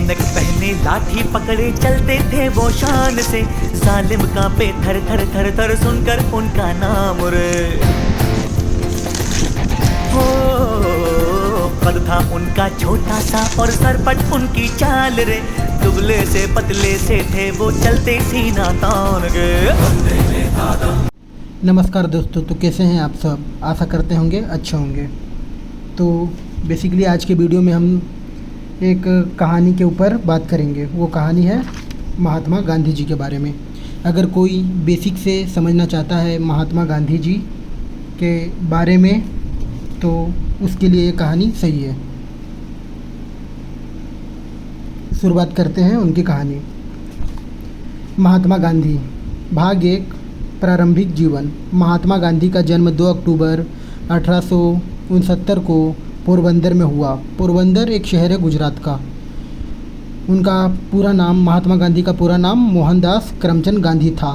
ऐनक पहने लाठी पकड़े चलते थे वो शान से, जालिम कांपे थर थर थर थर सुनकर उनका नाम रे। हो कद था उनका छोटा सा और सरपट उनकी चाल रे, दुबले से पतले से थे वो चलते सीना तान के। नमस्कार दोस्तों, तो कैसे हैं आप सब? आशा करते होंगे अच्छे होंगे। तो बेसिकली आज के वीडियो में हम एक कहानी के ऊपर बात करेंगे। वो कहानी है महात्मा गांधी जी के बारे में। अगर कोई बेसिक से समझना चाहता है महात्मा गांधी जी के बारे में तो उसके लिए ये कहानी सही है। शुरुआत करते हैं उनकी कहानी। महात्मा गांधी भाग 1, प्रारंभिक जीवन। महात्मा गांधी का जन्म 2 अक्टूबर 1869 को पोरबंदर में हुआ। पोरबंदर एक शहर है गुजरात का। उनका पूरा नाम, महात्मा गांधी का पूरा नाम मोहनदास करमचंद गांधी था।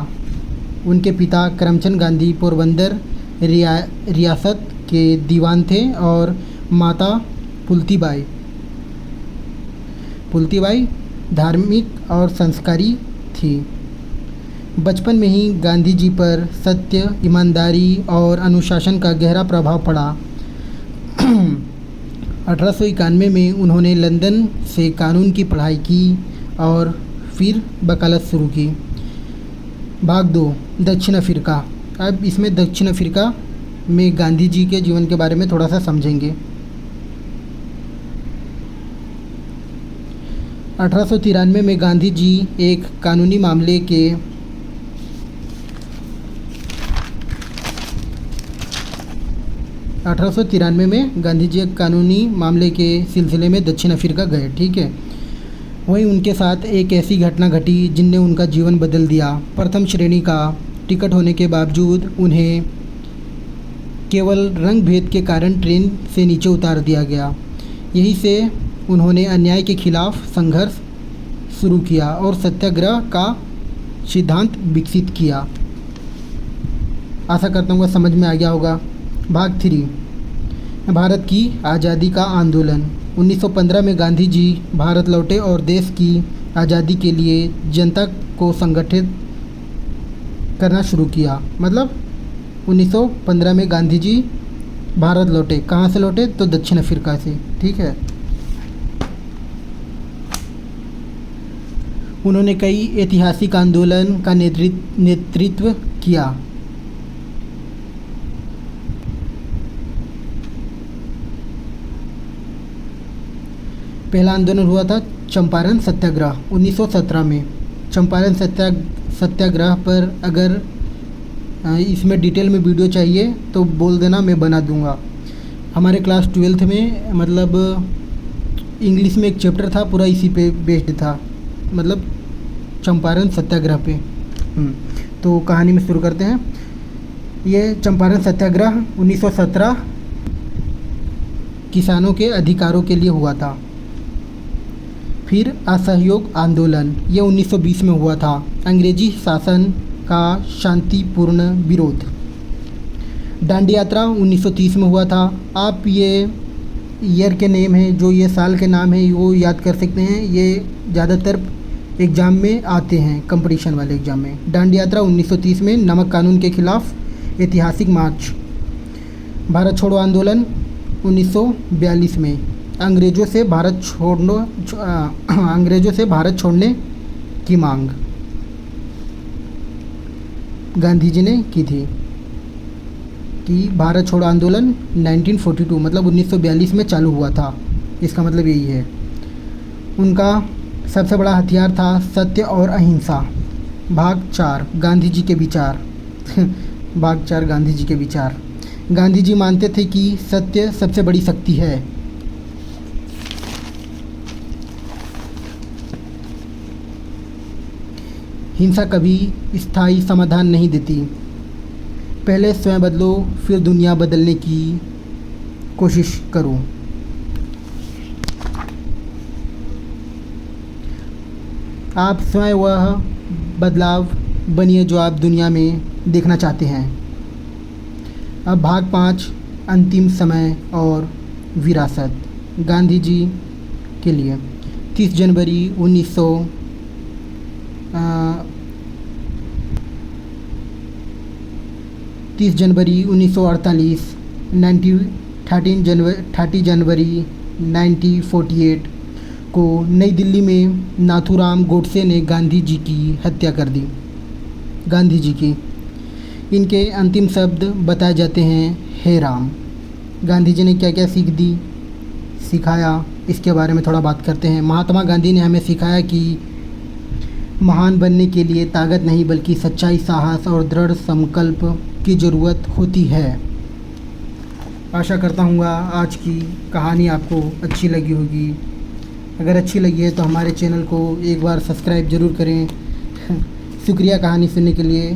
उनके पिता करमचंद गांधी पोरबंदर रियासत के दीवान थे और माता पुलतीबाई धार्मिक और संस्कारी थी। बचपन में ही गांधी जी पर सत्य, ईमानदारी और अनुशासन का गहरा प्रभाव पड़ा। 1891 में उन्होंने लंदन से कानून की पढ़ाई की और फिर वकालत शुरू की। भाग 2, दक्षिण अफ्रीका। अब इसमें दक्षिण अफ्रीका में गांधी जी के जीवन के बारे में थोड़ा सा समझेंगे। 1893 में गांधी जी एक कानूनी मामले के 1893 में गांधी जी एक कानूनी मामले के सिलसिले में दक्षिण अफ्रीका गए। ठीक है। वहीं उनके साथ एक ऐसी घटना घटी जिनने उनका जीवन बदल दिया। प्रथम श्रेणी का टिकट होने के बावजूद उन्हें केवल रंग भेद के कारण ट्रेन से नीचे उतार दिया गया। यहीं से उन्होंने अन्याय के खिलाफ संघर्ष शुरू किया और सत्याग्रह का सिद्धांत विकसित किया। आशा करता हूँ समझ में आ गया होगा। भाग 3, भारत की आज़ादी का आंदोलन। 1915 में गांधी जी भारत लौटे और देश की आज़ादी के लिए जनता को संगठित करना शुरू किया। मतलब 1915 में गांधी जी भारत लौटे। कहाँ से लौटे? तो दक्षिण अफ्रीका से। ठीक है। उन्होंने कई ऐतिहासिक आंदोलन का नेतृत्व किया। पहला आंदोलन हुआ था चंपारण सत्याग्रह 1917 में। चंपारण सत्याग्रह पर अगर इसमें डिटेल में वीडियो चाहिए तो बोल देना, मैं बना दूंगा। हमारे क्लास 12th में मतलब इंग्लिश में एक चैप्टर था पूरा इसी पे बेस्ड था, मतलब चंपारण सत्याग्रह पे। तो कहानी में शुरू करते हैं। ये चंपारण सत्याग्रह 1917 किसानों के अधिकारों के लिए हुआ था। फिर असहयोग आंदोलन, ये 1920 में हुआ था। अंग्रेजी शासन का शांतिपूर्ण विरोध। दांडी यात्रा 1930 में हुआ था। आप ये ईयर के नेम हैं, जो ये साल के नाम है वो याद कर सकते हैं। ये ज़्यादातर एग्ज़ाम में आते हैं, कंपटीशन वाले एग्ज़ाम में। दांडी यात्रा 1930 में। नमक कानून के खिलाफ ऐतिहासिक मार्च। भारत छोड़ो आंदोलन 1942 में। अंग्रेज़ों से भारत छोड़ने की मांग गांधी जी ने की थी। कि भारत छोड़ो आंदोलन 1942 मतलब 1942 में चालू हुआ था। इसका मतलब यही है। उनका सबसे बड़ा हथियार था सत्य और अहिंसा। भाग 4, गांधी जी के विचार। भाग 4, गांधी जी के विचार। गांधी जी मानते थे कि सत्य सबसे बड़ी शक्ति है। हिंसा कभी स्थायी समाधान नहीं देती। पहले स्वयं बदलो, फिर दुनिया बदलने की कोशिश करो। आप स्वयं वह बदलाव बनिए जो आप दुनिया में देखना चाहते हैं। अब भाग 5, अंतिम समय और विरासत। गांधी जी के लिए 30 जनवरी 1900 30 जनवरी 1948, 30 जनवरी 1948 को नई दिल्ली में नाथूराम गोडसे ने गांधी जी की हत्या कर दी। गांधी जी की इनके अंतिम शब्द बताए जाते हैं, हे राम। गांधी जी ने क्या क्या सीख दी, सिखाया, इसके बारे में थोड़ा बात करते हैं। महात्मा गांधी ने हमें सिखाया कि महान बनने के लिए ताकत नहीं बल्कि सच्चाई, साहस और दृढ़ संकल्प की ज़रूरत होती है। आशा करता हूँ आज की कहानी आपको अच्छी लगी होगी। अगर अच्छी लगी है तो हमारे चैनल को एक बार सब्सक्राइब ज़रूर करें। शुक्रिया कहानी सुनने के लिए।